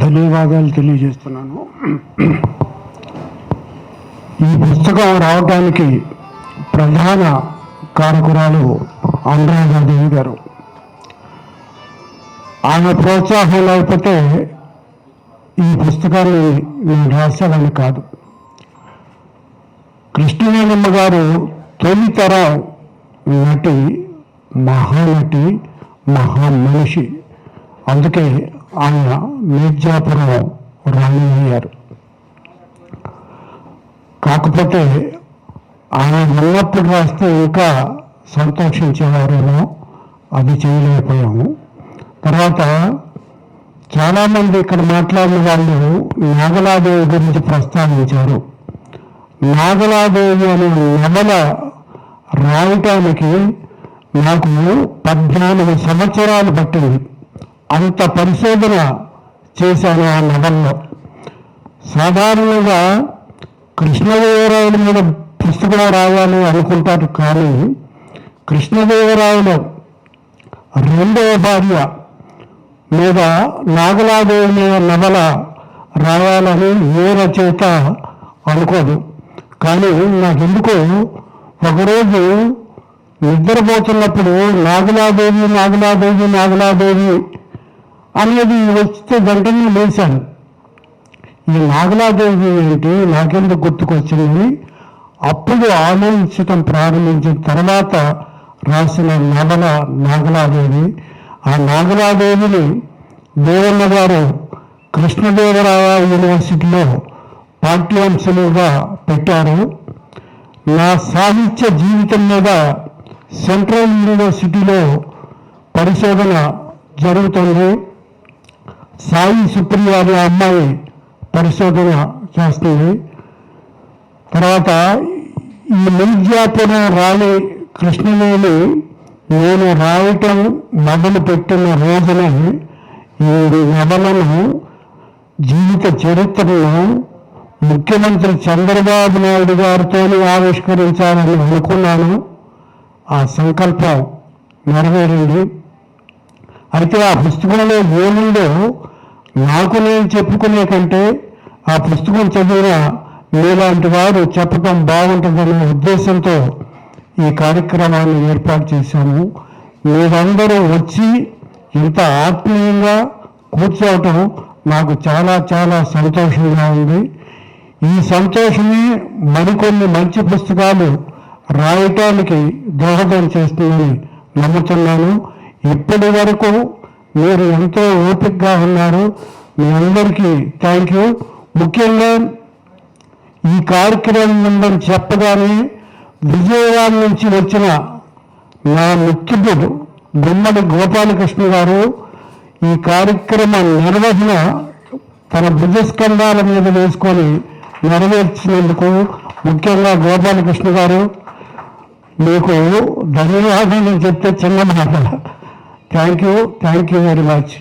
Speaker 8: ధన్యవాదాలు తెలియజేస్తున్నాను. ఈ పుస్తకం రావడానికి ప్రధాన కారకురాలు అనురాధాదేవి గారు. ఆమె ప్రోత్సాహం లేకపోతే ఈ పుస్తకాన్ని నేను రాశానని కాదు. కృష్ణవేణమ్మ గారు తొలితరం నటి, మహానటి, మహామనిషి. అందుకే ఆయన మిర్జాపురం రాణి అయ్యారు. కాకపోతే ఆయన ఉన్నప్పుడు రాస్తే ఇంకా సంతోషించేవారేమో, అది చేయలేకపోయాము. తర్వాత చాలామంది ఇక్కడ మాట్లాడిన వాళ్ళు నాగలాదేవి గురించి ప్రస్తావించారు. నాగలాదేవి అనే నవల రాయటానికి నాకు 14 సంవత్సరాలు పట్టింది. అంత పరిశోధన చేశాను ఆ నవల్లో. సాధారణంగా కృష్ణదేవరాయల మీద పుస్తకం రాయాలి అనుకుంటారు, కానీ కృష్ణదేవరాయల రెండవ భార్య మీద నాగలాదేవి మీద నవల రాయాలని ఏ రచయిత అనుకోదు. కానీ నాకెందుకో ఒకరోజు నిద్రపోతున్నప్పుడు నాగలాదేవి నాగలాదేవి నాగలాదేవి అనేది వస్తే వెంటనే లేచాను. ఈ నాగలాదేవి ఏంటి, నాకెందుకు గుర్తుకొచ్చిందని అప్పుడు ఆలోచించటం ప్రారంభించిన తర్వాత రాసిన నవల నాగలాదేవి. ఆ నాగలాదేవిని దేవన్న గారు కృష్ణదేవరాయ యూనివర్సిటీలో పాఠ్యాంశాలుగా పెట్టారు. నా సాహిత్య జీవితం మీద సెంట్రల్ యూనివర్సిటీలో పరిశోధన జరుగుతుంది. సాయి సుప్రియ అనే అమ్మాయి పరిశోధన చేస్తుంది. తర్వాత ఈ మిర్జాపురం రాణి కృష్ణవేణి నేను రాయటం మొదలుపెట్టిన రోజునే ఈ నవలను, జీవిత చరిత్రను ముఖ్యమంత్రి చంద్రబాబు నాయుడు గారితో ఆవిష్కరించాలని అనుకున్నాను. ఆ సంకల్పం నెరవేరింది. అయితే ఆ పుస్తకంలో ఏముందో నాకు నేను చెప్పుకునే కంటే ఆ పుస్తకం చదివిన మీలాంటి వారు చెప్పటం బాగుంటుందనే ఉద్దేశంతో ఈ కార్యక్రమాన్ని ఏర్పాటు చేశాము. మీరందరూ వచ్చి ఇంత ఆత్మీయంగా కూర్చోవటం నాకు చాలా చాలా సంతోషంగా ఉంది. ఈ సంతోషమే మరికొన్ని మంచి పుస్తకాలు రాయటానికి దోహదం చేస్తుందని నమ్ముతున్నాను. ఇప్పటి వరకు మీరు ఎంతో ఓపికగా ఉన్నారు. మీ అందరికీ థ్యాంక్ యూ. ముఖ్యంగా ఈ కార్యక్రమం ఉందని చెప్పగానే విజయవాడ నుంచి వచ్చిన నా మిత్రుడు గుమ్మడి గోపాలకృష్ణ గారు ఈ కార్యక్రమ నిర్వహణ తన భుజస్కంధాల మీద వేసుకొని నెరవేర్చినందుకు ముఖ్యంగా గోపాలకృష్ణ గారు మీకు ధన్యవాదాలు చెప్తే చిన్న మాట. Thank you very much.